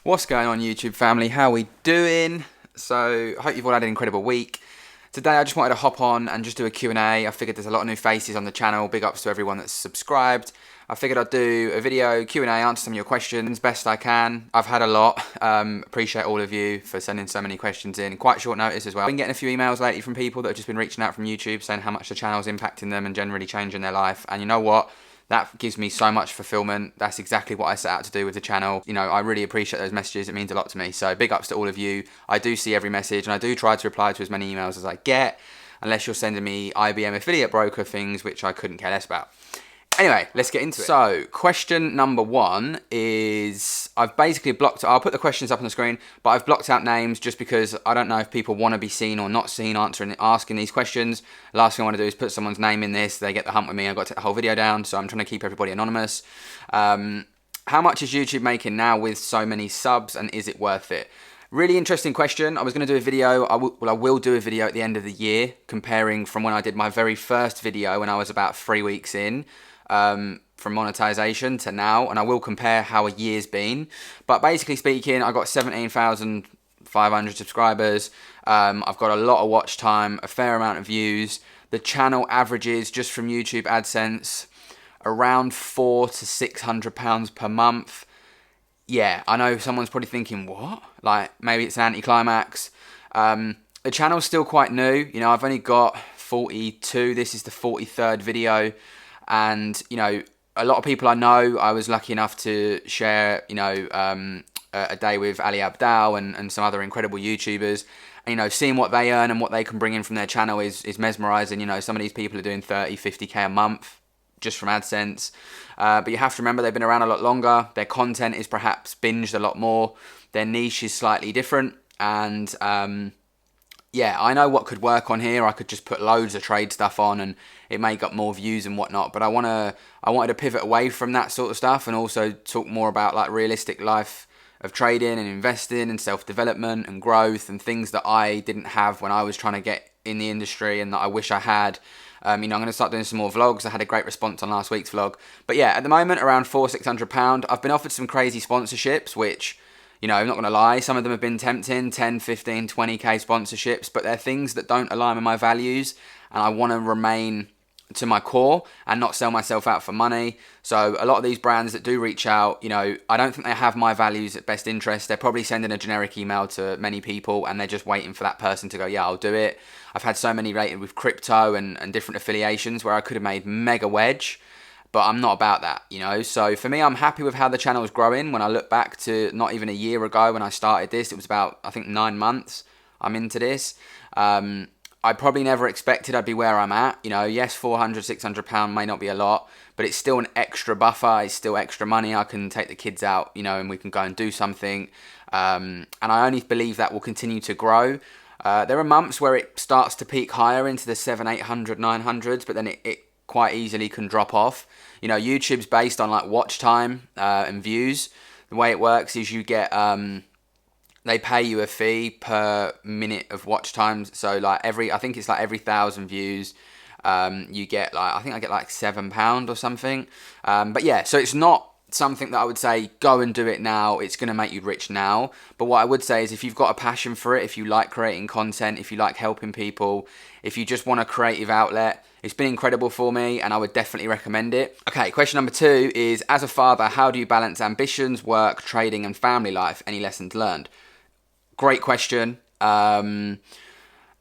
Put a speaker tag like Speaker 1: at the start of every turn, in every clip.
Speaker 1: What's going on, YouTube family? How we doing? So, I hope you've all had an incredible week. Today I just wanted to hop on and just do a Q&A. I figured there's a lot of new faces on the channel. Big ups to everyone that's subscribed. I figured I'd do a video, Q&A, answer some of your questions best I can. I've had a lot. Appreciate all of you for sending so many questions in. Quite short notice as well. I've been getting a few emails lately from people that have just been reaching out from YouTube saying how much the channel's impacting them and generally changing their life. And you know what? That gives me so much fulfillment. That's exactly what I set out to do with the channel. You know, I really appreciate those messages. It means a lot to me. So big ups to all of you. I do see every message and I do try to reply to as many emails as I get, unless you're sending me IBM affiliate broker things, which I couldn't care less about. Anyway, let's get into it. So, question number one is, I've basically blocked, I'll put the questions up on the screen, but I've blocked out names just because I don't know if people want to be seen or not seen asking these questions. The last thing I want to do is put someone's name in this, they get the hump with me, I've got to take the whole video down, so I'm trying to keep everybody anonymous. How much is YouTube making now with so many subs, and is it worth it? Really interesting question. I was going to do a video, I will do a video at the end of the year, comparing from when I did my very first video when I was about 3 weeks in, from monetization to now, and I will compare how a year's been. But basically speaking, I got 17,500 subscribers. I've got a lot of watch time, a fair amount of views. The channel averages just from YouTube AdSense around £400 to £600 per month. Yeah, I know someone's probably thinking, what? Like, maybe it's an anticlimax. The channel's still quite new. You know, I've only got 42. This is the 43rd video. And, you know, a lot of people I know, I was lucky enough to share, you know, a day with Ali Abdal and some other incredible YouTubers. And, you know, seeing what they earn and what they can bring in from their channel is mesmerizing. You know, some of these people are doing 30, 50K a month just from AdSense. But you have to remember they've been around a lot longer. Their content is perhaps binged a lot more. Their niche is slightly different. And, yeah, I know what could work on here. I could just put loads of trade stuff on and it may get more views and whatnot. But I wanted to pivot away from that sort of stuff and also talk more about like realistic life of trading and investing and self-development and growth and things that I didn't have when I was trying to get in the industry and that I wish I had. You know, I'm going to start doing some more vlogs. I had a great response on last week's vlog. But yeah, at the moment, around £400-600. I've been offered some crazy sponsorships, which, you know, I'm not going to lie, some of them have been tempting, 10, 15, 20k sponsorships, but they're things that don't align with my values, and I want to remain to my core and not sell myself out for money. So a lot of these brands that do reach out, you know, I don't think they have my values at best interest. They're probably sending a generic email to many people and they're just waiting for that person to go, yeah, I'll do it. I've had so many rated with crypto and different affiliations where I could have made mega wedge, but I'm not about that, you know. So for me, I'm happy with how the channel is growing. When I look back to not even a year ago when I started this, it was about, I think, 9 months I'm into this. I probably never expected I'd be where I'm at. You know, yes, £400-600 may not be a lot, but it's still an extra buffer. It's still extra money. I can take the kids out, you know, and we can go and do something. And I only believe that will continue to grow. There are months where it starts to peak higher into the 700, 800, 900s, but then it quite easily can drop off. You know, YouTube's based on like watch time and views. The way it works is you get... they pay you a fee per minute of watch time. So like I think it's like every 1,000 views, you get like, I think I get like £7 or something. But yeah, so it's not something that I would say, go and do it now. It's going to make you rich now. But what I would say is if you've got a passion for it, if you like creating content, if you like helping people, if you just want a creative outlet, it's been incredible for me and I would definitely recommend it. Okay, question number 2 is, as a father, how do you balance ambitions, work, trading and family life? Any lessons learned? Great question.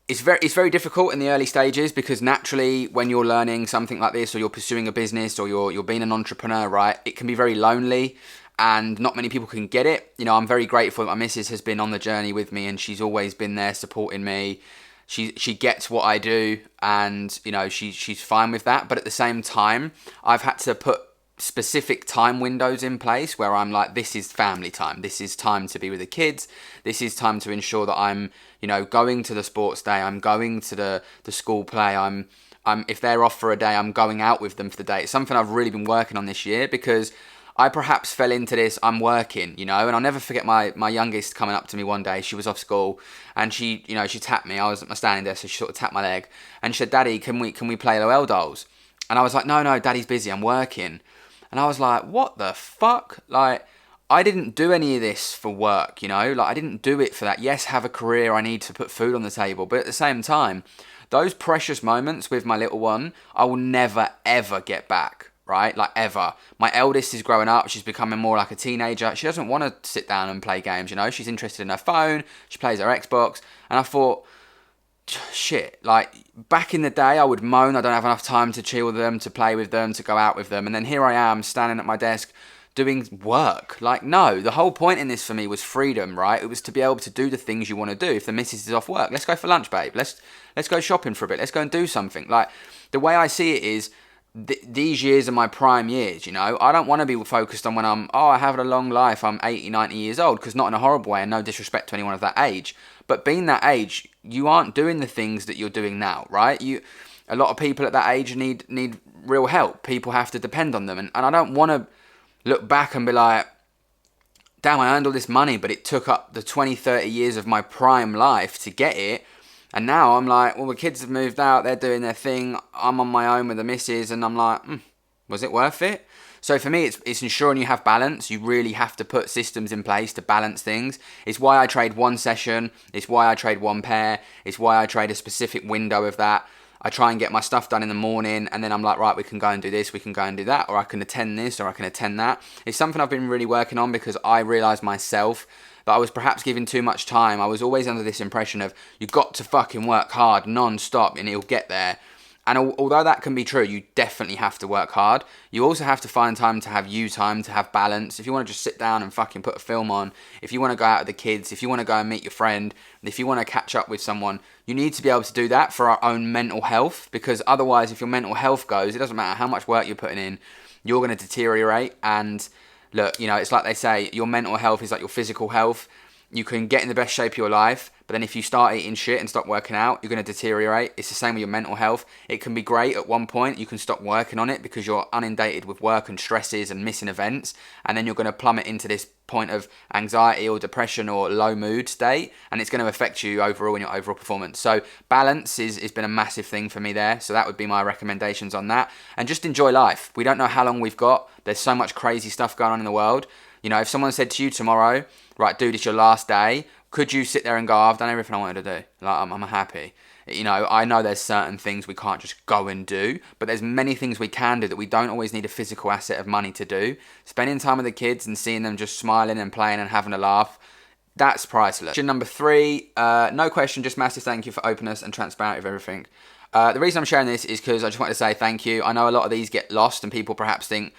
Speaker 1: It's very difficult in the early stages because naturally when you're learning something like this or you're pursuing a business or you're being an entrepreneur, right, it can be very lonely and not many people can get it. You know, I'm very grateful that my missus has been on the journey with me and she's always been there supporting me. She gets what I do and, you know, she's fine with that. But at the same time, I've had to put specific time windows in place where I'm like, this is family time. This is time to be with the kids. This is time to ensure that I'm, you know, going to the sports day. I'm going to the school play. I'm if they're off for a day, I'm going out with them for the day. It's something I've really been working on this year because I perhaps fell into this, I'm working, you know, and I'll never forget my youngest coming up to me one day. She was off school and she, you know, she tapped me. I was at my standing desk, so she sort of tapped my leg and she said, Daddy, can we play LOL dolls? And I was like, no, Daddy's busy, I'm working. And I was like, what the fuck? Like, I didn't do any of this for work, you know, like I didn't do it for that. Yes, have a career, I need to put food on the table, but at the same time, those precious moments with my little one, I will never ever get back, right? Like ever. My eldest is growing up, she's becoming more like a teenager. She doesn't want to sit down and play games, you know, she's interested in her phone, she plays her Xbox, and I thought, shit, like back in the day I would moan I don't have enough time to chill with them, to play with them, to go out with them, and then here I am standing at my desk doing work. Like, no, the whole point in this for me was freedom, right? It was to be able to do the things you want to do. If the missus is off work, let's go for lunch, babe. Let's go shopping for a bit. Let's go and do something. Like, the way I see it is these years are my prime years, you know? I don't want to be focused on when I have a long life, I'm 80, 90 years old, because not in a horrible way and no disrespect to anyone of that age. But being that age, you aren't doing the things that you're doing now, right? A lot of people at that age need real help. People have to depend on them. And I don't want to look back and be like, damn, I earned all this money, but it took up the 20, 30 years of my prime life to get it. And now I'm like, well, the kids have moved out, they're doing their thing, I'm on my own with the missus, and I'm like, was it worth it? So for me, it's ensuring you have balance. You really have to put systems in place to balance things. It's why I trade one session. It's why I trade one pair. It's why I trade a specific window of that. I try and get my stuff done in the morning, and then I'm like, right, we can go and do this, we can go and do that, or I can attend this, or I can attend that. It's something I've been really working on because I realised myself that I was perhaps giving too much time. I was always under this impression of, you've got to fucking work hard non-stop and it'll get there. And although that can be true, you definitely have to work hard. You also have to find time to have you time, to have balance. If you want to just sit down and fucking put a film on, if you want to go out with the kids, if you want to go and meet your friend, if you want to catch up with someone, you need to be able to do that for our own mental health. Because otherwise, if your mental health goes, it doesn't matter how much work you're putting in, you're going to deteriorate. And look, you know, it's like they say, your mental health is like your physical health. You can get in the best shape of your life, but then if you start eating shit and stop working out, you're going to deteriorate. It's the same with your mental health. It can be great at one point. You can stop working on it because you're inundated with work and stresses and missing events, and then you're going to plummet into this point of anxiety or depression or low mood state, and it's going to affect you overall in your overall performance. So balance has been a massive thing for me there. So that would be my recommendations on that. And just enjoy life. We don't know how long we've got. There's so much crazy stuff going on in the world. You know, if someone said to you tomorrow, right, dude, it's your last day, could you sit there and go, I've done everything I wanted to do. Like, I'm happy. You know, I know there's certain things we can't just go and do, but there's many things we can do that we don't always need a physical asset of money to do. Spending time with the kids and seeing them just smiling and playing and having a laugh, that's priceless. Question number 3, no question, just massive thank you for openness and transparency of everything. The reason I'm sharing this is because I just wanted to say thank you. I know a lot of these get lost and people perhaps think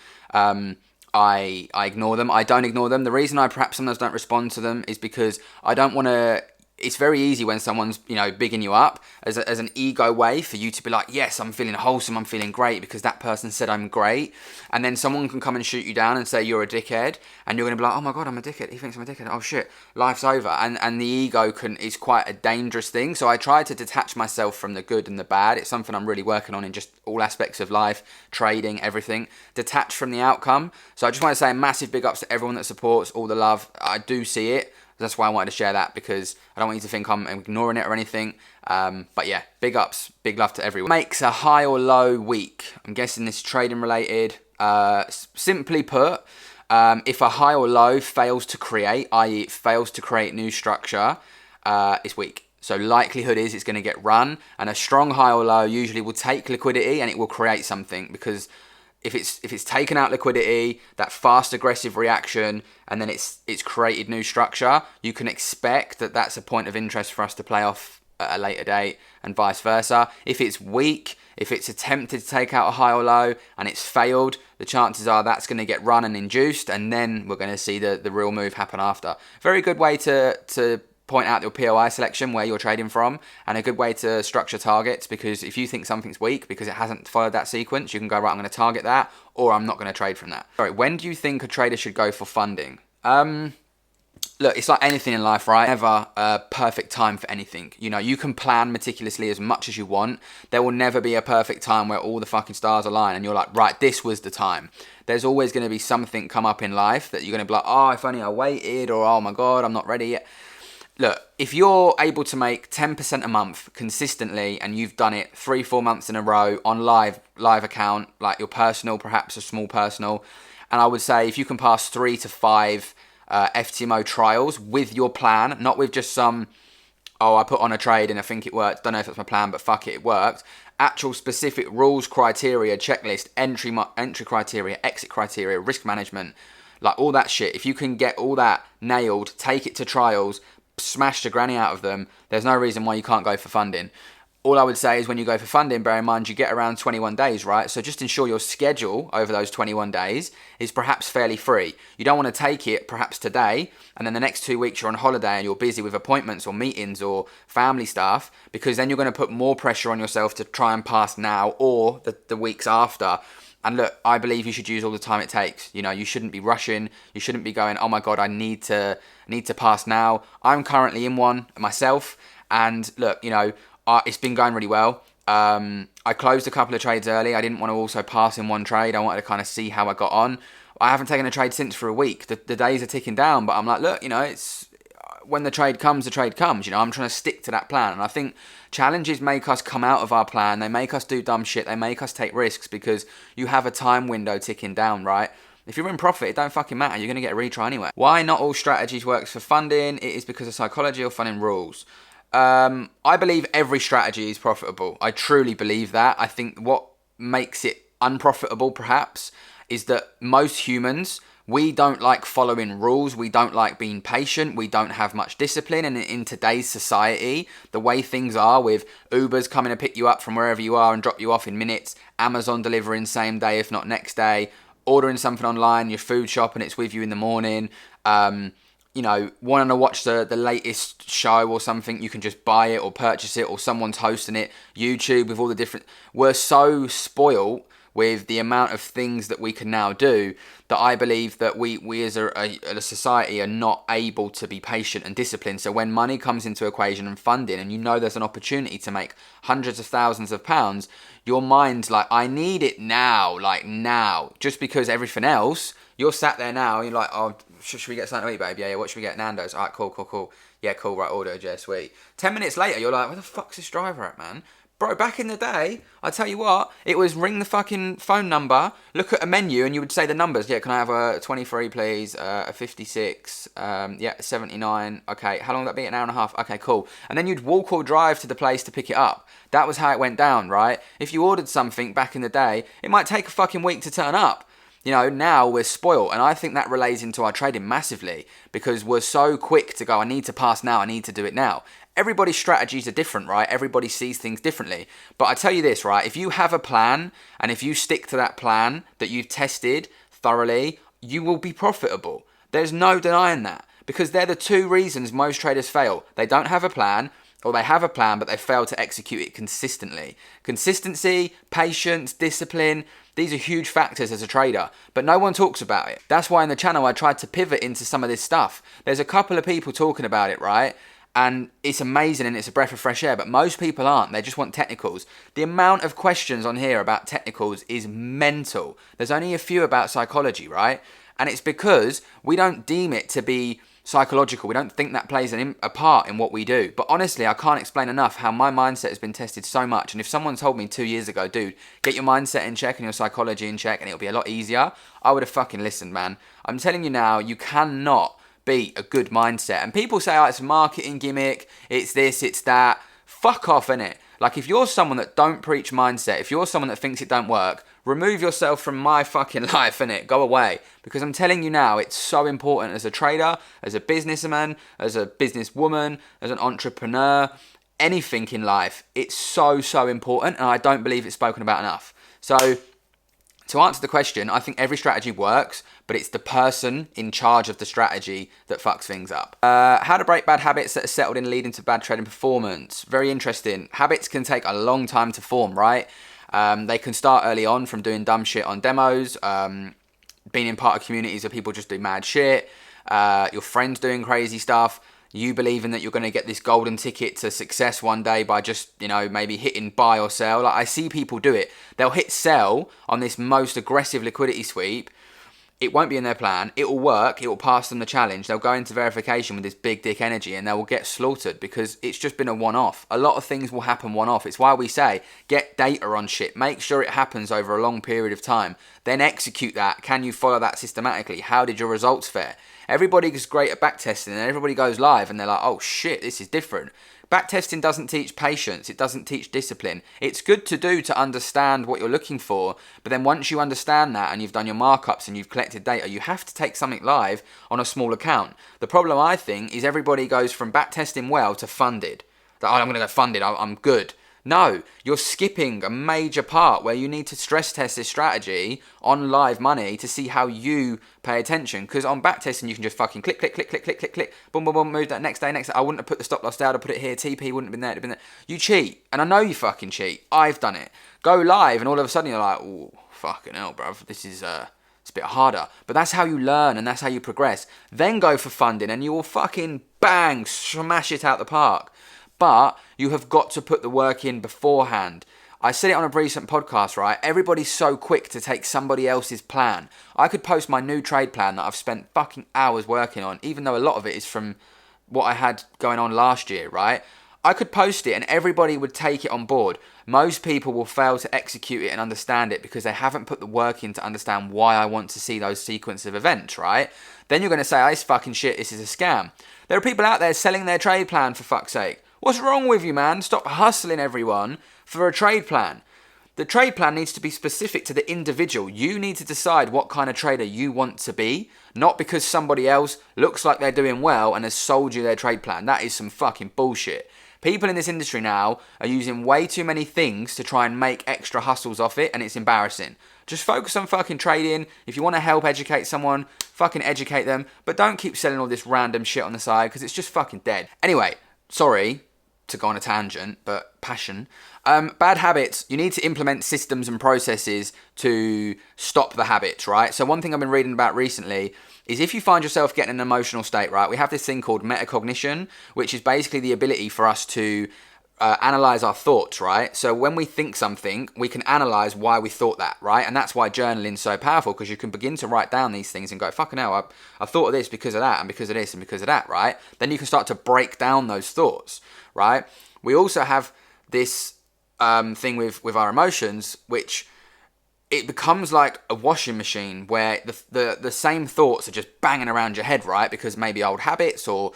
Speaker 1: I ignore them. I don't ignore them. The reason I perhaps sometimes don't respond to them is because I don't want to... It's very easy when someone's, you know, bigging you up as an ego way for you to be like, yes, I'm feeling wholesome, I'm feeling great because that person said I'm great. And then someone can come and shoot you down and say you're a dickhead, and you're going to be like, oh my God, I'm a dickhead. He thinks I'm a dickhead. Oh shit, life's over. And the ego is quite a dangerous thing. So I try to detach myself from the good and the bad. It's something I'm really working on in just all aspects of life, trading, everything. Detach from the outcome. So I just want to say massive big ups to everyone that supports, all the love. I do see it. That's why I wanted to share that, because I don't want you to think I'm ignoring it or anything. But yeah, big ups, big love to everyone. Makes a high or low week. I'm guessing this is trading related. Simply put, if a high or low fails to create, i.e. it fails to create new structure, it's weak. So likelihood is it's going to get run, and a strong high or low usually will take liquidity and it will create something, because if it's taken out liquidity, that fast aggressive reaction, and then it's created new structure, you can expect that that's a point of interest for us to play off at a later date, and vice versa. If it's weak, if it's attempted to take out a high or low and it's failed, the chances are that's going to get run and induced, and then we're going to see the real move happen after. Very good way to point out your POI selection, where you're trading from, and a good way to structure targets, because if you think something's weak because it hasn't followed that sequence, you can go, right, I'm going to target that, or I'm not going to trade from that. Sorry, when do you think a trader should go for funding? Look, it's like anything in life, right? Never a perfect time for anything. You know, you can plan meticulously as much as you want. There will never be a perfect time where all the fucking stars align and you're like, right, this was the time. There's always going to be something come up in life that you're going to be like, oh, if only I waited, or oh my God, I'm not ready yet. Look, if you're able to make 10% a month consistently, and you've done it 3-4 months in a row on live account, like your personal, perhaps a small personal, And I would say if you can pass 3 to 5 FTMO trials with your plan, not with just some, oh, I put on a trade and I think it worked, don't know if that's my plan, but fuck it, it worked. Actual specific rules, criteria, checklist, entry criteria, exit criteria, risk management, like all that shit. If you can get all that nailed, take it to trials, smash the granny out of them, there's no reason why you can't go for funding. All I would say is when you go for funding, bear in mind you get around 21 days, right? So just ensure your schedule over those 21 days is perhaps fairly free. You don't want to take it perhaps today, and then the next 2 weeks you're on holiday and you're busy with appointments or meetings or family stuff, because then you're going to put more pressure on yourself to try and pass now or the weeks after. And look, I believe you should use all the time it takes. You know, you shouldn't be rushing. You shouldn't be going, oh my God, I need to pass now. I'm currently in one myself. And look, you know, it's been going really well. I closed a couple of trades early. I didn't want to also pass in one trade. I wanted to kind of see how I got on. I haven't taken a trade since for a week. The days are ticking down, but I'm like, look, you know, it's when the trade comes, the trade comes. You know, I'm trying to stick to that plan. And I think challenges make us come out of our plan. They make us do dumb shit. They make us take risks because you have a time window ticking down, right? If you're in profit, it don't fucking matter. You're going to get a retry anyway. Why not all strategies works for funding? It is because of psychology or funding rules. I believe every strategy is profitable. I truly believe that. I think what makes it unprofitable, perhaps, is that most humans, we don't like following rules. We don't like being patient. We don't have much discipline. And in today's society, the way things are with Ubers coming to pick you up from wherever you are and drop you off in minutes, Amazon delivering same day, if not next day, ordering something online, your food shop, and it's with you in the morning, you know, wanting to watch the latest show or something, you can just buy it or purchase it or someone's hosting it. YouTube with all the different... We're so spoiled with the amount of things that we can now do that I believe that we as a society are not able to be patient and disciplined. So when money comes into equation and funding and you know there's an opportunity to make hundreds of thousands of pounds, your mind's like, I need it now, like now. Just because everything else, you're sat there now and you're like, oh, should we get something to eat, babe? Yeah, what should we get? Nando's. All right, cool. Yeah, cool, right, order, yeah, sweet. 10 minutes later, you're like, where the fuck's this driver at, man? Bro, back in the day, I tell you what, it was ring the fucking phone number, look at a menu, and you would say the numbers. Yeah, can I have a 23, please? A 56, yeah, 79. Okay, how long would that be? An hour and a half. Okay, cool. And then you'd walk or drive to the place to pick it up. That was how it went down, right? If you ordered something back in the day, it might take a fucking week to turn up. You know, now we're spoiled, and I think that relays into our trading massively because we're so quick to go, I need to pass now, I need to do it now. Everybody's strategies are different, right? Everybody sees things differently. But I tell you this, right? If you have a plan and if you stick to that plan that you've tested thoroughly, you will be profitable. There's no denying that because they're the two reasons most traders fail. They don't have a plan, or they have a plan, but they fail to execute it consistently. Consistency, patience, discipline, these are huge factors as a trader, but no one talks about it. That's why in the channel I tried to pivot into some of this stuff. There's a couple of people talking about it, right? And it's amazing and it's a breath of fresh air, but most people aren't. They just want technicals. The amount of questions on here about technicals is mental. There's only a few about psychology, right? And it's because we don't deem it to be psychological. We don't think that plays a part in what we do. But honestly, I can't explain enough how my mindset has been tested so much. And if someone told me 2 years ago, dude, get your mindset in check and your psychology in check and it'll be a lot easier, I would have fucking listened, man. I'm telling you now, you cannot beat a good mindset. And people say, oh, it's a marketing gimmick, it's this, it's that. Fuck off, innit? Like, if you're someone that don't preach mindset, if you're someone that thinks it don't work, remove yourself from my fucking life, innit? Go away. Because I'm telling you now, it's so important as a trader, as a businessman, as a businesswoman, as an entrepreneur, anything in life. It's so, so important, and I don't believe it's spoken about enough. So, to answer the question, I think every strategy works, but it's the person in charge of the strategy that fucks things up. How to break bad habits that are settled in leading to bad trading performance. Very interesting. Habits can take a long time to form, right? They can start early on from doing dumb shit on demos, being in part of communities where people just do mad shit, your friends doing crazy stuff, you believing that you're going to get this golden ticket to success one day by just, you know, maybe hitting buy or sell. Like, I see people do it. They'll hit sell on this most aggressive liquidity sweep it won't be in their plan. It will work. It will pass them the challenge. They'll go into verification with this big dick energy and they will get slaughtered because it's just been a one-off. A lot of things will happen one-off. It's why we say get data on shit. Make sure it happens over a long period of time. Then execute that. Can you follow that systematically? How did your results fare? Everybody is great at backtesting and everybody goes live and they're like, oh shit, this is different. Backtesting doesn't teach patience, it doesn't teach discipline. It's good to do to understand what you're looking for, but then once you understand that and you've done your markups and you've collected data, you have to take something live on a small account. The problem, I think, is everybody goes from backtesting well to funded. That, oh, I'm going to go funded, I'm good. No, you're skipping a major part where you need to stress test this strategy on live money to see how you pay attention. Because on backtesting, you can just fucking click, boom, boom, boom, move that next day. I wouldn't have put the stop loss down, I'd put it here, TP wouldn't have been there, it'd have been there. You cheat, and I know you fucking cheat. I've done it. Go live, and all of a sudden you're like, oh, fucking hell, bruv, this is, it's a bit harder. But that's how you learn, and that's how you progress. Then go for funding, and you will fucking bang, smash it out the park. But you have got to put the work in beforehand. I said it on a recent podcast, right? Everybody's so quick to take somebody else's plan. I could post my new trade plan that I've spent fucking hours working on, even though a lot of it is from what I had going on last year, right? I could post it and everybody would take it on board. Most people will fail to execute it and understand it because they haven't put the work in to understand why I want to see those sequence of events, right? Then you're going to say, oh, this fucking shit, this is a scam. There are people out there selling their trade plan, for fuck's sake. What's wrong with you, man? Stop hustling everyone for a trade plan. The trade plan needs to be specific to the individual. You need to decide what kind of trader you want to be, not because somebody else looks like they're doing well and has sold you their trade plan. That is some fucking bullshit. People in this industry now are using way too many things to try and make extra hustles off it, and it's embarrassing. Just focus on fucking trading. If you want to help educate someone, fucking educate them, but don't keep selling all this random shit on the side because it's just fucking dead. Anyway, sorry to go on a tangent, but passion. Bad habits, you need to implement systems and processes to stop the habits, right? So one thing I've been reading about recently is if you find yourself getting an emotional state, right? We have this thing called metacognition, which is basically the ability for us to analyze our thoughts, right? So when we think something, we can analyze why we thought that, right? And that's why journaling's so powerful, because you can begin to write down these things and go, fucking hell, I thought of this because of that, and because of this, and because of that, right? Then you can start to break down those thoughts, right? We also have this thing with our emotions, which it becomes like a washing machine where the same thoughts are just banging around your head, right? Because maybe old habits or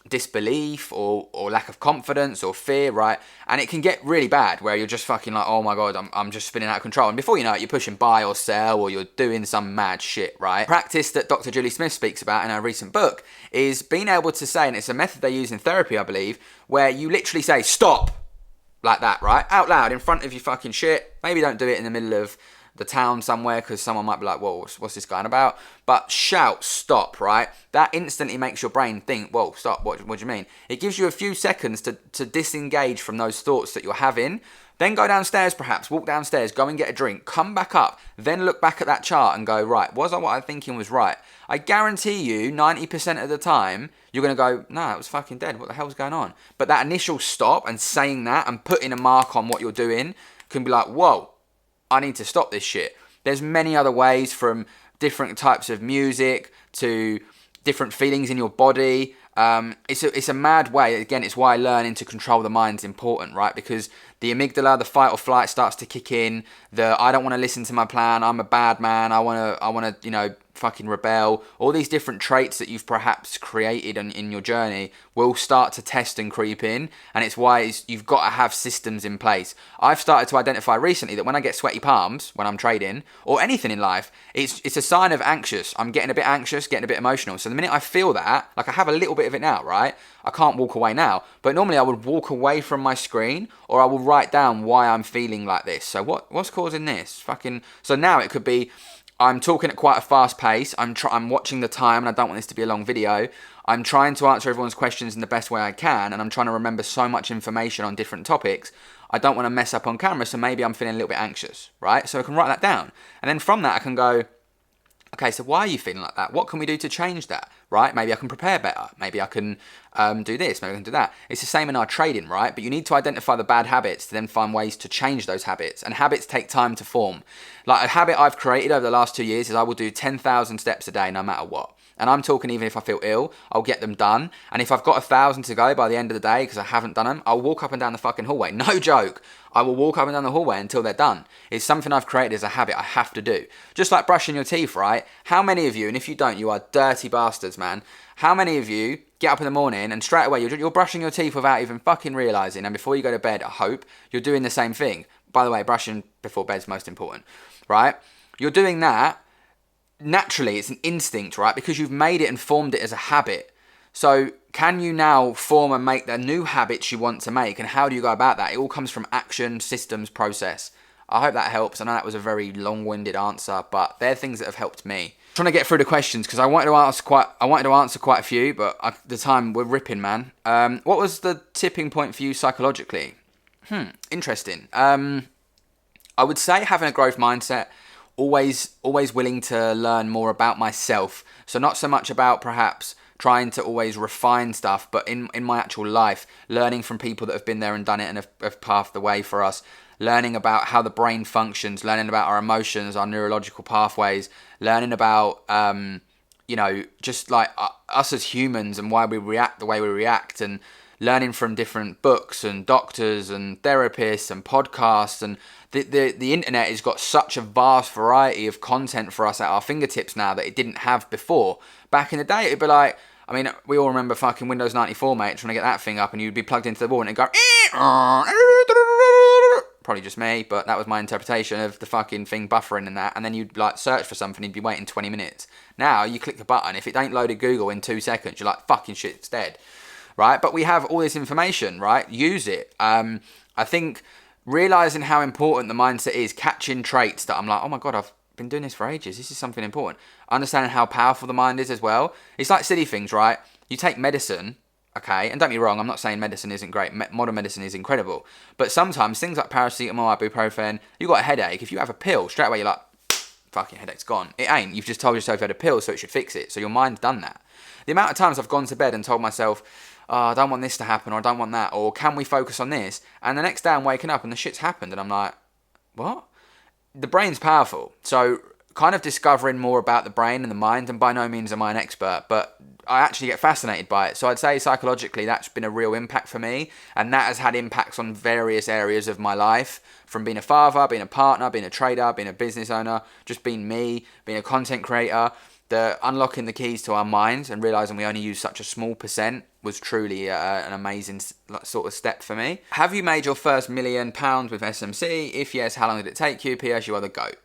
Speaker 1: disbelief or lack of confidence or fear, right? And it can get really bad where you're just fucking like, oh my God, I'm just spinning out of control. And before you know it, you're pushing buy or sell or you're doing some mad shit, right? Practice that Dr. Julie Smith speaks about in her recent book is being able to say, and it's a method they use in therapy, I believe, where you literally say, stop, like that, right? Out loud, in front of your fucking shit. Maybe don't do it in the middle of the town somewhere because someone might be like, whoa, what's this going about? But shout, stop, right? That instantly makes your brain think, whoa, stop, what do you mean? It gives you a few seconds to disengage from those thoughts that you're having. Then go downstairs perhaps, walk downstairs, go and get a drink, come back up, then look back at that chart and go, right, was what I'm thinking was right? I guarantee you 90% of the time, you're going to go, no, it was fucking dead. What the hell's going on? But that initial stop and saying that and putting a mark on what you're doing can be like, whoa, I need to stop this shit. There's many other ways, from different types of music to different feelings in your body. It's a mad way. Again, it's why learning to control the mind is important, right? Because the amygdala, the fight or flight starts to kick in. I don't want to listen to my plan. I'm a bad man. I want to, fucking rebel. All these different traits that you've perhaps created in your journey will start to test and creep in. And it's why you've got to have systems in place. I've started to identify recently that when I get sweaty palms when I'm trading or anything in life, it's a sign of anxious. I'm getting a bit anxious, getting a bit emotional. So the minute I feel that, like I have a little bit of it now, right? I can't walk away now. But normally I would walk away from my screen or I will write down why I'm feeling like this. So what's causing this? So now it could be, I'm talking at quite a fast pace. I'm watching the time and I don't want this to be a long video. I'm trying to answer everyone's questions in the best way I can, and I'm trying to remember so much information on different topics. I don't want to mess up on camera, so maybe I'm feeling a little bit anxious, right? So I can write that down. And then from that I can go, Okay, so why are you feeling like that? What can we do to change that, right? Maybe I can prepare better. Maybe I can do this. Maybe I can do that. It's the same in our trading, right? But you need to identify the bad habits to then find ways to change those habits. And habits take time to form. Like a habit I've created over the last 2 years is I will do 10,000 steps a day no matter what. And I'm talking even if I feel ill, I'll get them done. And if I've got 1,000 to go by the end of the day because I haven't done them, I'll walk up and down the fucking hallway. No joke. I will walk up and down the hallway until they're done. It's something I've created as a habit I have to do. Just like brushing your teeth, right? How many of you, and if you don't, you are dirty bastards, man. How many of you get up in the morning and straight away you're brushing your teeth without even fucking realising, and before you go to bed, I hope, you're doing the same thing. By the way, brushing before bed's most important, right? You're doing that. Naturally, it's an instinct, right? Because you've made it and formed it as a habit. So can you now form and make the new habits you want to make? And how do you go about that? It all comes from action, systems, process. I hope that helps. I know that was a very long-winded answer, but they're things that have helped me. I'm trying to get through the questions because I wanted to answer quite a few, but the time we're ripping, man. What was the tipping point for you psychologically? Interesting. I would say having a growth mindset. Always willing to learn more about myself. So not so much about perhaps trying to always refine stuff, but in my actual life, learning from people that have been there and done it and have paved the way for us, learning about how the brain functions, learning about our emotions, our neurological pathways, learning about, just like us as humans and why we react the way we react, and learning from different books and doctors and therapists and podcasts. And the internet has got such a vast variety of content for us at our fingertips now that it didn't have before. Back in the day, it'd be like, I mean, we all remember fucking Windows 94, mate, trying to get that thing up, and you'd be plugged into the wall and it'd go, probably just me, but that was my interpretation of the fucking thing buffering and that. And then you'd like search for something, you'd be waiting 20 minutes. Now you click the button, if it ain't loaded Google in 2 seconds, you're like, fucking shit, it's dead. Right? But we have all this information, right? Use it. I think realizing how important the mindset is, catching traits that I'm like, oh my God, I've been doing this for ages. This is something important. Understanding how powerful the mind is as well. It's like silly things, right? You take medicine, okay? And don't be wrong, I'm not saying medicine isn't great. Modern medicine is incredible. But sometimes things like paracetamol, ibuprofen, you got a headache. If you have a pill, straight away you're like, fucking headache's gone. It ain't. You've just told yourself you had a pill, so it should fix it. So your mind's done that. The amount of times I've gone to bed and told myself, oh, I don't want this to happen, or I don't want that, or can we focus on this? And the next day I'm waking up and the shit's happened, and I'm like, what? The brain's powerful. So kind of discovering more about the brain and the mind, and by no means am I an expert, but I actually get fascinated by it. So I'd say psychologically that's been a real impact for me, and that has had impacts on various areas of my life, from being a father, being a partner, being a trader, being a business owner, just being me, being a content creator. The unlocking the keys to our minds and realising we only use such a small percent was truly an amazing sort of step for me. Have you made your first £1 million with SMC? If yes, how long did it take you? P.S. You are the GOAT.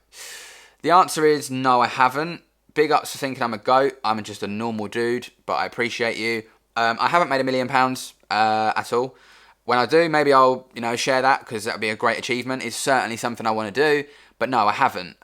Speaker 1: The answer is no, I haven't. Big ups for thinking I'm a GOAT. I'm just a normal dude, but I appreciate you. I haven't made £1 million at all. When I do, maybe I'll share that, because that'd be a great achievement. It's certainly something I want to do, but no, I haven't.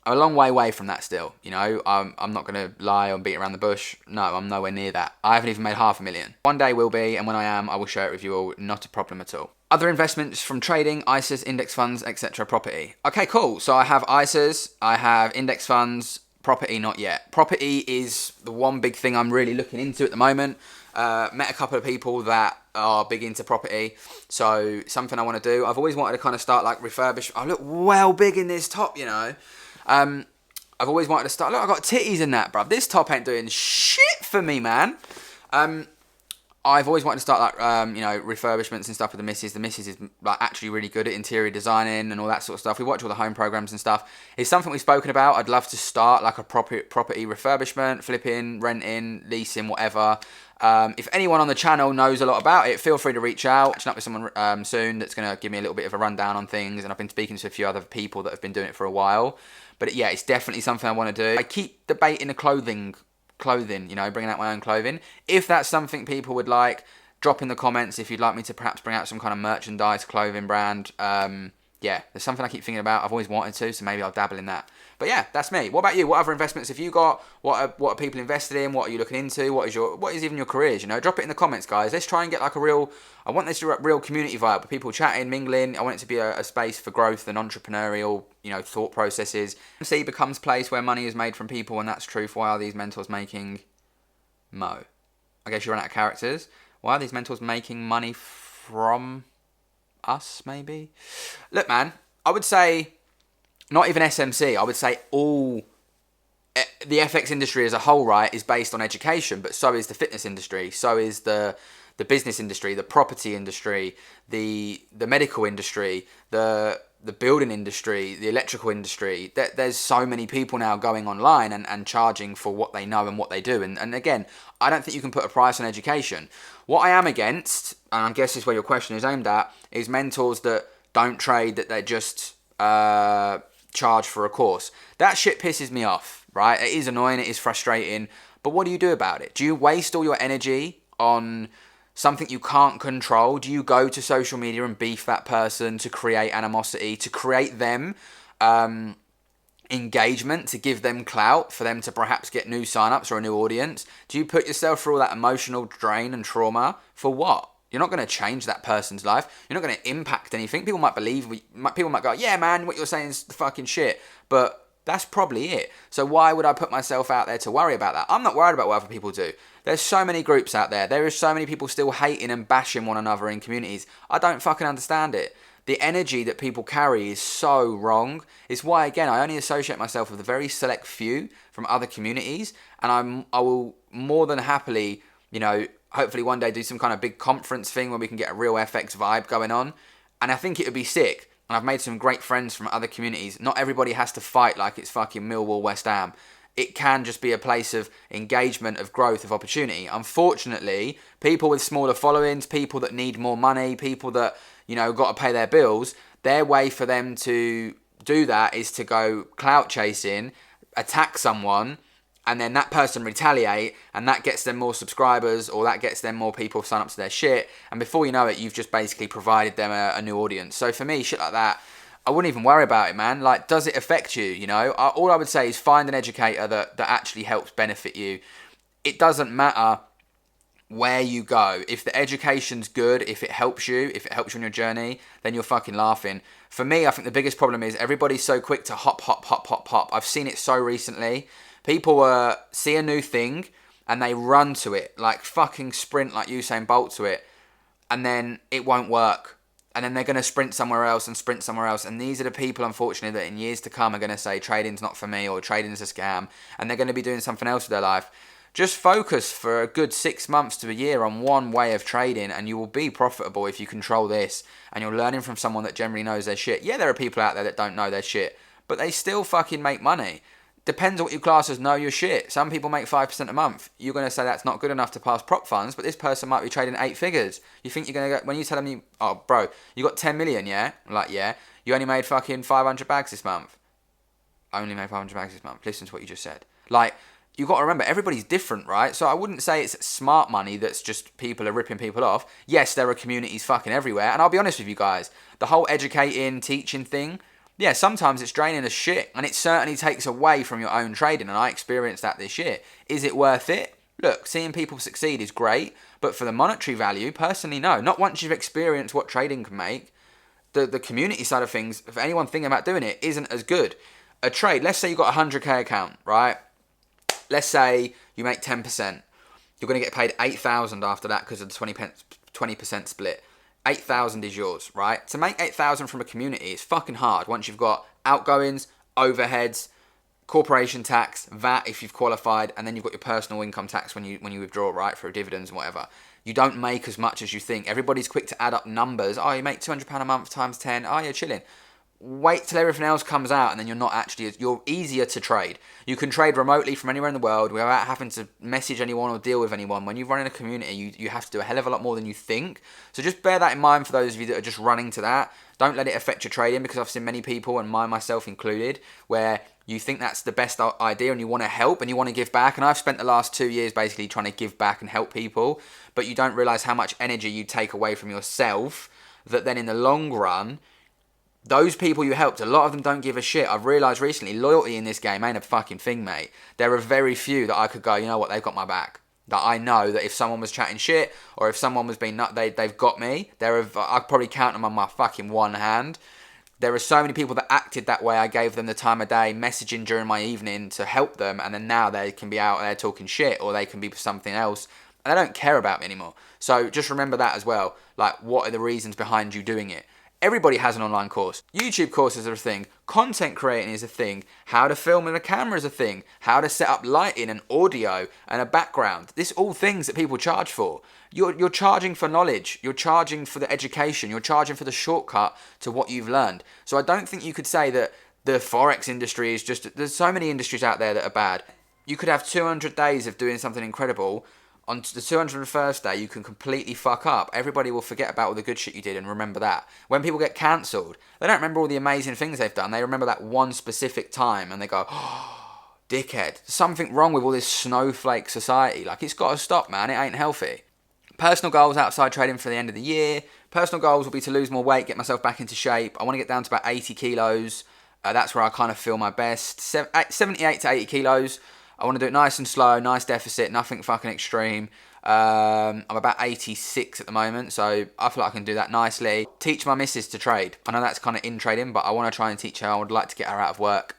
Speaker 1: I'm a long way away from that still, I'm not going to lie or beat around the bush. No, I'm nowhere near that. I haven't even made $500,000. One day will be, and when I am, I will share it with you all. Not a problem at all. Other investments from trading, ISAs, index funds, etc. Property. Okay, cool. So I have ISAs, I have index funds, property not yet. Property is the one big thing I'm really looking into at the moment. Met a couple of people that are big into property, so something I want to do. I've always wanted to kind of start like refurbish. I look well big in this top, I've always wanted to start. Look, I've got titties in that, bruv. This top ain't doing shit for me, man. I've always wanted to start like, refurbishments and stuff with the missus. The missus is like actually really good at interior designing and all that sort of stuff. We watch all the home programs and stuff. It's something we've spoken about. I'd love to start like a property refurbishment, flipping, renting, leasing, whatever. If anyone on the channel knows a lot about it, feel free to reach out. Catching up with someone soon that's going to give me a little bit of a rundown on things. And I've been speaking to a few other people that have been doing it for a while. But yeah, it's definitely something I want to do. I keep debating the clothing, bringing out my own clothing. If that's something people would like, drop in the comments if you'd like me to perhaps bring out some kind of merchandise clothing brand. yeah, there's something I keep thinking about. I've always wanted to, so maybe I'll dabble in that. But yeah, that's me. What about you? What other investments have you got? What are people invested in? What are you looking into? What is even your careers? You know, drop it in the comments, guys. Let's try and get like I want this real community vibe with people chatting, mingling. I want it to be a space for growth and entrepreneurial, thought processes. See becomes a place where money is made from people, and that's truth. Why are these mentors making mo? I guess you run out of characters. Why are these mentors making money from us, maybe? Look, man, I would say not even SMC. I would say all the FX industry as a whole, right, is based on education, but so is the fitness industry, so is the business industry, the property industry, the medical industry, the building industry, the electrical industry. There's so many people now going online and charging for what they know and what they do. And again, I don't think you can put a price on education. What I am against, and I guess this is where your question is aimed at, is mentors that don't trade, that they just charge for a course. That shit pisses me off, right? It is annoying, it is frustrating, but what do you do about it? Do you waste all your energy on something you can't control? Do you go to social media and beef that person to create animosity, to create them engagement, to give them clout, for them to perhaps get new signups or a new audience? Do you put yourself through all that emotional drain and trauma for what? You're not going to change that person's life. You're not going to impact anything. People might people might go, yeah, man, what you're saying is the fucking shit. But that's probably it. So why would I put myself out there to worry about that? I'm not worried about what other people do. There's so many groups out there. There is so many people still hating and bashing one another in communities. I don't fucking understand it. The energy that people carry is so wrong. It's why, again, I only associate myself with a very select few from other communities. And I will more than happily, hopefully one day do some kind of big conference thing where we can get a real FX vibe going on. And I think it would be sick. And I've made some great friends from other communities. Not everybody has to fight like it's fucking Millwall, West Ham. It can just be a place of engagement, of growth, of opportunity. Unfortunately, people with smaller followings, people that need more money, people that, got to pay their bills, their way for them to do that is to go clout chasing, attack someone, and then that person retaliate, and that gets them more subscribers, or that gets them more people sign up to their shit, and before you know it, you've just basically provided them a new audience. So for me, shit like that, I wouldn't even worry about it, man. Like, does it affect you, All I would say is find an educator that actually helps benefit you. It doesn't matter where you go. If the education's good, if it helps you on your journey, then you're fucking laughing. For me, I think the biggest problem is everybody's so quick to hop. I've seen it so recently. People see a new thing and they run to it, like fucking sprint like Usain Bolt to it, and then it won't work. And then they're going to sprint somewhere else. And these are the people, unfortunately, that in years to come are going to say trading's not for me or trading's a scam. And they're going to be doing something else with their life. Just focus for a good 6 months to a year on one way of trading, and you will be profitable if you control this. And you're learning from someone that generally knows their shit. Yeah, there are people out there that don't know their shit, but they still fucking make money. Depends on what your class is, know your shit. Some people make 5% a month. You're going to say that's not good enough to pass prop funds, but this person might be trading 8 figures. You think you're going to go, when you tell them, oh, bro, you got 10 million, yeah? I'm like, yeah. You only made fucking 500 bags this month. I only made 500 bags this month. Listen to what you just said. Like, you got to remember, everybody's different, right? So I wouldn't say it's smart money that's just people are ripping people off. Yes, there are communities fucking everywhere. And I'll be honest with you guys, the whole educating, teaching thing, yeah, sometimes it's draining as shit, and it certainly takes away from your own trading, and I experienced that this year. Is it worth it? Look, seeing people succeed is great, but for the monetary value, personally, no. Not once you've experienced what trading can make. The community side of things, for anyone thinking about doing it, isn't as good. A trade, let's say you've got a 100k account, right? Let's say you make 10%. You're going to get paid 8,000 after that because of the 20% split. 8,000 is yours, right? To make 8,000 from a community is fucking hard once you've got outgoings, overheads, corporation tax, VAT if you've qualified, and then you've got your personal income tax when you withdraw, right, for dividends and whatever. You don't make as much as you think. Everybody's quick to add up numbers. Oh, you make £200 a month times 10. Oh, you're chilling. Wait till everything else comes out, and then you're easier to trade. You can trade remotely from anywhere in the world without having to message anyone or deal with anyone. When you run in a community, you have to do a hell of a lot more than you think. So just bear that in mind for those of you that are just running to that. Don't let it affect your trading, because I've seen many people, and myself included, where you think that's the best idea and you want to help and you want to give back. And I've spent the last 2 years basically trying to give back and help people, but you don't realize how much energy you take away from yourself, that then in the long run, those people you helped, a lot of them don't give a shit. I've realised recently, loyalty in this game ain't a fucking thing, mate. There are very few that I could go, you know what, they've got my back. That I know that if someone was chatting shit, or if someone was being nut, they've got me. I'd probably count them on my fucking one hand. There are so many people that acted that way. I gave them the time of day, messaging during my evening to help them, and then now they can be out there talking shit, or they can be something else, and they don't care about me anymore. So just remember that as well. Like, what are the reasons behind you doing it? Everybody has an online course. YouTube courses are a thing. Content creating is a thing. How to film with a camera is a thing. How to set up lighting and audio and a background. This all things that people charge for. You're charging for knowledge. You're charging for the education. You're charging for the shortcut to what you've learned. So I don't think you could say that the Forex industry is just... There's so many industries out there that are bad. You could have 200 days of doing something incredible. On the 201st day, you can completely fuck up. Everybody will forget about all the good shit you did and remember that. When people get cancelled, they don't remember all the amazing things they've done. They remember that one specific time and they go, oh, dickhead. Something wrong with all this snowflake society. Like, it's got to stop, man. It ain't healthy. Personal goals outside trading for the end of the year. Personal goals will be to lose more weight, get myself back into shape. I want to get down to about 80 kilos. That's where I kind of feel my best. 78 to 80 kilos. I want to do it nice and slow, nice deficit, nothing fucking extreme. I'm about 86 at the moment, so I feel like I can do that nicely. Teach my missus to trade. I know that's kind of in trading, but I want to try and teach her. I would like to get her out of work.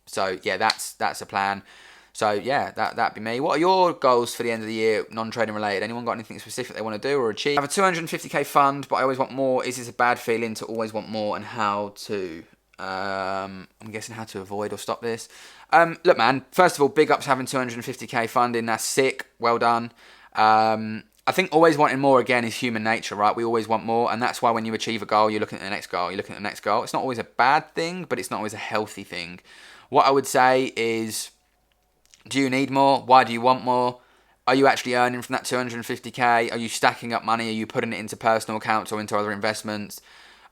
Speaker 1: So yeah, that's a plan. So yeah, that'd be me. What are your goals for the end of the year, non-trading related? Anyone got anything specific they want to do or achieve? I have a 250k fund, but I always want more. Is this a bad feeling to always want more, and how to? I'm guessing how to avoid or stop this. Look, man, first of all, big ups having 250k funding. That's sick. Well done. I think always wanting more, again, is human nature, right? We always want more, and that's why when you achieve a goal, you're looking at the next goal, you're looking at the next goal. It's not always a bad thing, but it's not always a healthy thing. What I would say is, do you need more? Why do you want more? Are you actually earning from that 250k? Are you stacking up money? Are you putting it into personal accounts or into other investments?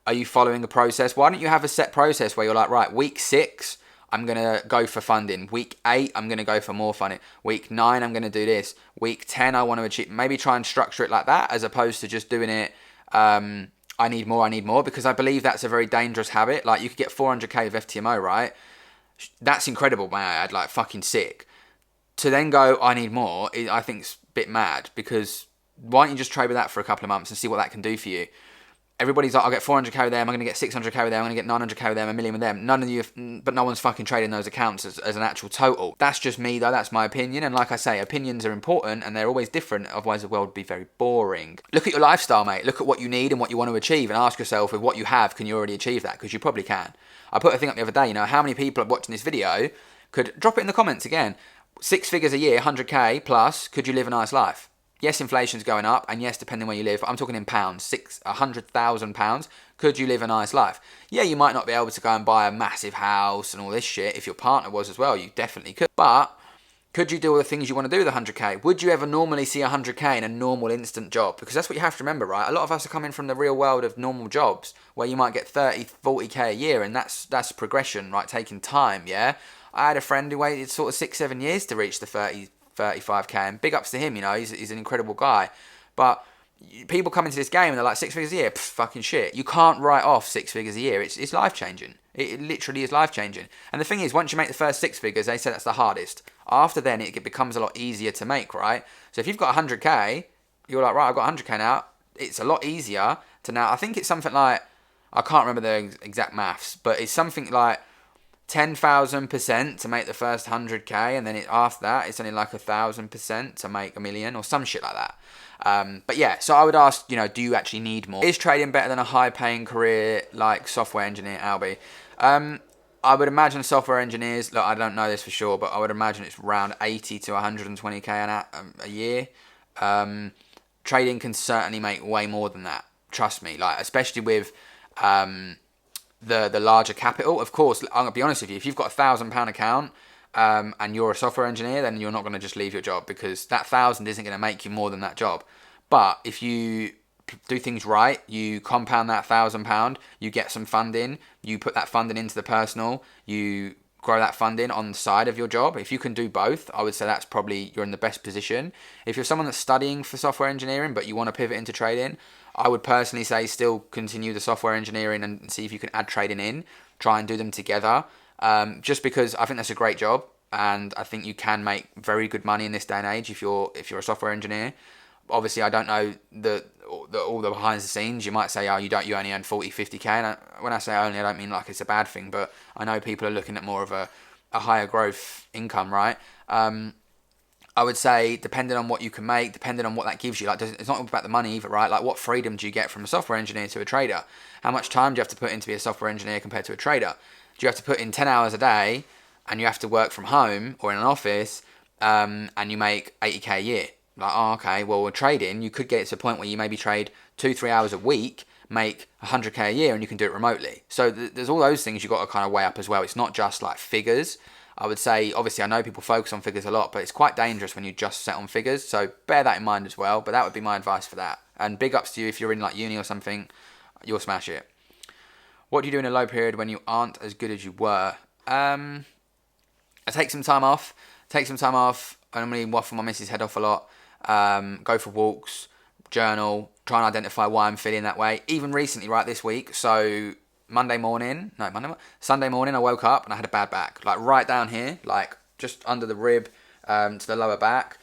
Speaker 1: Are you following a process? Why don't you have a set process where you're like, right, week 6, I'm going to go for funding. Week 8, I'm going to go for more funding. Week 9, I'm going to do this. Week 10, I want to achieve. Maybe try and structure it like that, as opposed to just doing it, I need more, because I believe that's a very dangerous habit. Like, you could get 400k of FTMO, right? That's incredible, may I add, like fucking sick. To then go, I need more, I think it's a bit mad, because why don't you just trade with that for a couple of months and see what that can do for you? Everybody's like, I'll get 400k with them, I'm going to get 600k with them, I'm going to get 900k with them, $1 million with them. None of you, but no one's fucking trading those accounts as an actual total. That's just me though, that's my opinion. And like I say, opinions are important and they're always different, otherwise the world would be very boring. Look at your lifestyle, mate. Look at what you need and what you want to achieve, and ask yourself, with what you have, can you already achieve that? Because you probably can. I put a thing up the other day, how many people watching this video could, drop it in the comments again, 6 figures a year, 100k plus, could you live a nice life? Yes, inflation's going up, and yes, depending where you live, but I'm talking in pounds, £100,000. Could you live a nice life? Yeah, you might not be able to go and buy a massive house and all this shit. If your partner was as well, you definitely could. But could you do all the things you want to do with 100k? Would you ever normally see 100k in a normal instant job? Because that's what you have to remember, right? A lot of us are coming from the real world of normal jobs, where you might get 30, 40k a year, and that's progression, right? Taking time, yeah? I had a friend who waited sort of 6-7 years to reach the 35k, and big ups to him, he's an incredible guy. But people come into this game and they're like, 6 figures a year, fucking shit. You can't write off 6 figures a year. It's life changing. It literally is life changing. And the thing is, once you make the first 6 figures, they say that's the hardest. After then, it becomes a lot easier to make, right? So if you've got 100k, you're like, right, I've got 100k now. It's a lot easier to now. I think it's something like, I can't remember the exact maths, but it's something like 10,000% to make the first 100k, and then after that it's only like 1,000% to make $1 million or some shit like that. But yeah, so I would ask, do you actually need more? Is trading better than a high-paying career like software engineer, Albie? I would imagine software engineers, look, I don't know this for sure, but I would imagine it's around 80 to 120k a year. Trading can certainly make way more than that. Trust me, like especially with the larger capital. Of course, I'm gonna be honest with you. If you've got £1,000 account and you're a software engineer, then you're not going to just leave your job, because that 1,000 isn't going to make you more than that job. But if you do things right, you compound that £1,000, you get some funding, you put that funding into the personal, you grow that funding on the side of your job. If you can do both, I would say that's probably, you're in the best position. If you're someone that's studying for software engineering but you want to pivot into trading, I would personally say still continue the software engineering and see if you can add trading in. Try and do them together, just because I think that's a great job, and I think you can make very good money in this day and age if you're a software engineer. Obviously, I don't know all the behind the scenes. You might say, oh, you only earn 40, 50k. And when I say only, I don't mean like it's a bad thing, but I know people are looking at more of a higher growth income, right? I would say, depending on what you can make, depending on what that gives you, like it's not about the money either, right? Like, what freedom do you get from a software engineer to a trader? How much time do you have to put in to be a software engineer compared to a trader? Do you have to put in 10 hours a day and you have to work from home or in an office, and you make 80k a year? Like, oh, okay, well, with trading, you could get to a point where you maybe trade 2-3 hours a week, make 100k a year, and you can do it remotely. So there's all those things you've got to kind of weigh up as well. It's not just like figures. I would say, obviously, I know people focus on figures a lot, but it's quite dangerous when you just set on figures. So bear that in mind as well. But that would be my advice for that. And big ups to you if you're in like uni or something, you'll smash it. What do you do in a low period when you aren't as good as you were? I take some time off. I normally waffle my missus' head off a lot. Go for walks, journal, try and identify why I'm feeling that way. Even recently, right, this week, so Sunday morning, I woke up and I had a bad back, like right down here, like just under the rib, to the lower back.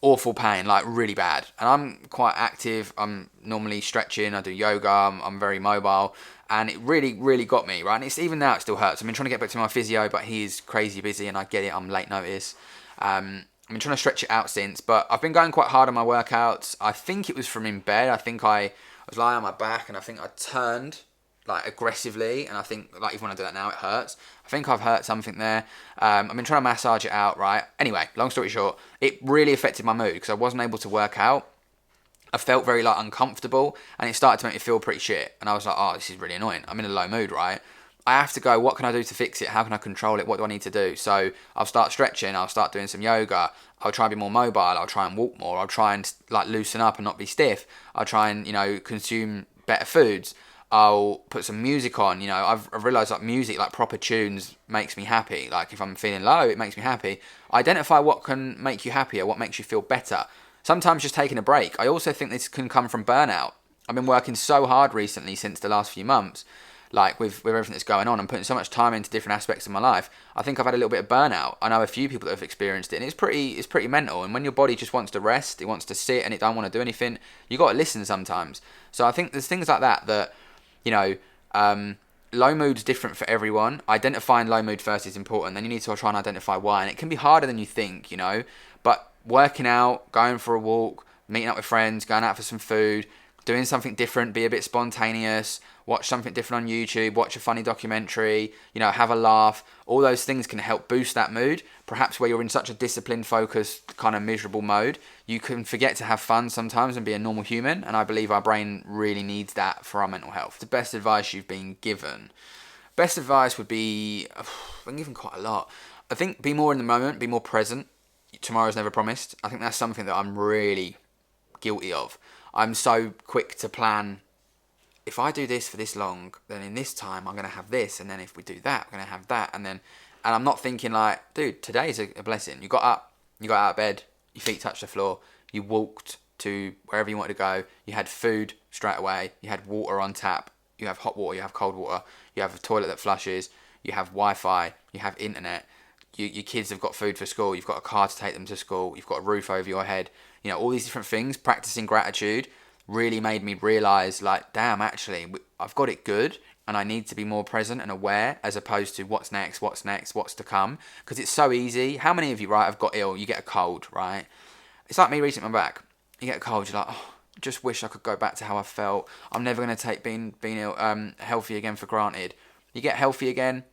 Speaker 1: Awful pain, like really bad. And I'm quite active. I'm normally stretching. I do yoga. I'm very mobile, and it really, really got me, right? And it's even now it still hurts. I've been trying to get back to my physio, but he's crazy busy, and I get it. I'm late notice. I've been trying to stretch it out since, but I've been going quite hard on my workouts. I think it was from in bed. I think I was lying on my back, and I think I turned like aggressively, and I think like even when I do that now, it hurts. I think I've hurt something there. I've been trying to massage it out, right? Anyway, long story short, it really affected my mood because I wasn't able to work out. I felt very like uncomfortable, and it started to make me feel pretty shit. And I was like, oh, this is really annoying. I'm in a low mood, right? I have to go, what can I do to fix it? How can I control it? What do I need to do? So I'll start stretching. I'll start doing some yoga. I'll try and be more mobile. I'll try and walk more. I'll try and like loosen up and not be stiff. I'll try and, consume better foods. I'll put some music on. I've realised like music, like proper tunes, makes me happy. Like if I'm feeling low, it makes me happy. Identify what can make you happier, what makes you feel better. Sometimes just taking a break. I also think this can come from burnout. I've been working so hard recently since the last few months, like with everything that's going on. I'm putting so much time into different aspects of my life. I think I've had a little bit of burnout. I know a few people that have experienced it, and it's pretty mental. And when your body just wants to rest, it wants to sit, and it don't want to do anything, you got to listen sometimes. So I think there's things like that, low mood's different for everyone. Identifying low mood first is important. Then you need to try and identify why, and it can be harder than you think, But working out, going for a walk, meeting up with friends, going out for some food, doing something different, be a bit spontaneous, watch something different on YouTube, watch a funny documentary, have a laugh. All those things can help boost that mood. Perhaps where you're in such a disciplined, focused, kind of miserable mode, you can forget to have fun sometimes and be a normal human. And I believe our brain really needs that for our mental health. The best advice you've been given. Best advice would be, I've been given quite a lot. I think be more in the moment, be more present. Tomorrow's never promised. I think that's something that I'm really guilty of. I'm so quick to plan, if I do this for this long, then in this time I'm going to have this, and then if we do that, we're going to have that, and I'm not thinking like, dude, today's a blessing. You got up, you got out of bed, your feet touched the floor, you walked to wherever you wanted to go, you had food straight away, you had water on tap, you have hot water, you have cold water, you have a toilet that flushes, you have Wi-Fi, you have internet, your kids have got food for school, you've got a car to take them to school, you've got a roof over your head, all these different things. Practicing gratitude really made me realise, like, damn, actually, I've got it good, and I need to be more present and aware, as opposed to what's next, what's to come, because it's so easy. How many of you, right, have got ill, you get a cold, right? It's like me recently, my back, you get a cold, you're like, oh, just wish I could go back to how I felt, I'm never going to take being ill, healthy again for granted. You get healthy again,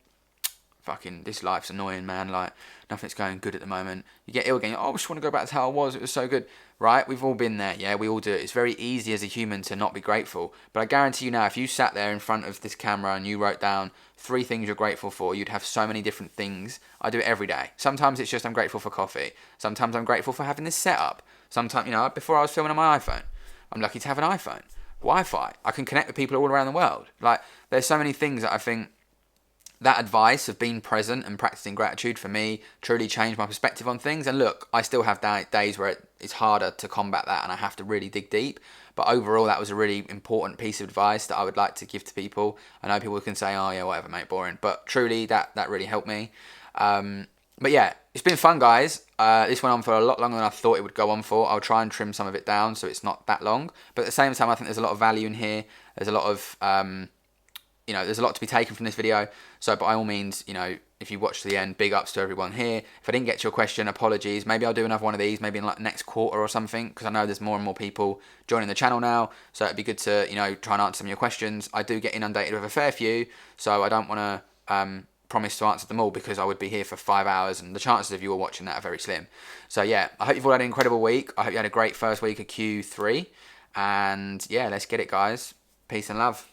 Speaker 1: fucking, this life's annoying, man, like, nothing's going good at the moment. You get ill again, I just want to go back to how I was, it was so good, right? We've all been there, yeah, we all do it. It's very easy as a human to not be grateful, but I guarantee you now, if you sat there in front of this camera and you wrote down 3 things you're grateful for, you'd have so many different things. I do it every day. Sometimes it's just I'm grateful for coffee. Sometimes I'm grateful for having this setup. Sometimes, before I was filming on my iPhone, I'm lucky to have an iPhone. Wi-Fi, I can connect with people all around the world. Like, there's so many things that I think that advice of being present and practicing gratitude for me truly changed my perspective on things. And look, I still have days where it's harder to combat that and I have to really dig deep. But overall, that was a really important piece of advice that I would like to give to people. I know people can say, oh yeah, whatever, mate, boring. But truly, that really helped me. But yeah, it's been fun, guys. This went on for a lot longer than I thought it would go on for. I'll try and trim some of it down so it's not that long. But at the same time, I think there's a lot of value in here. There's a lot of there's a lot to be taken from this video. So by all means, if you watch to the end, big ups to everyone here. If I didn't get to your question, apologies. Maybe I'll do another one of these, maybe in like next quarter or something, because I know there's more and more people joining the channel now. So it'd be good to, try and answer some of your questions. I do get inundated with a fair few, so I don't want to promise to answer them all because I would be here for 5 hours and the chances of you all watching that are very slim. So yeah, I hope you've all had an incredible week. I hope you had a great first week of Q3. And yeah, let's get it, guys. Peace and love.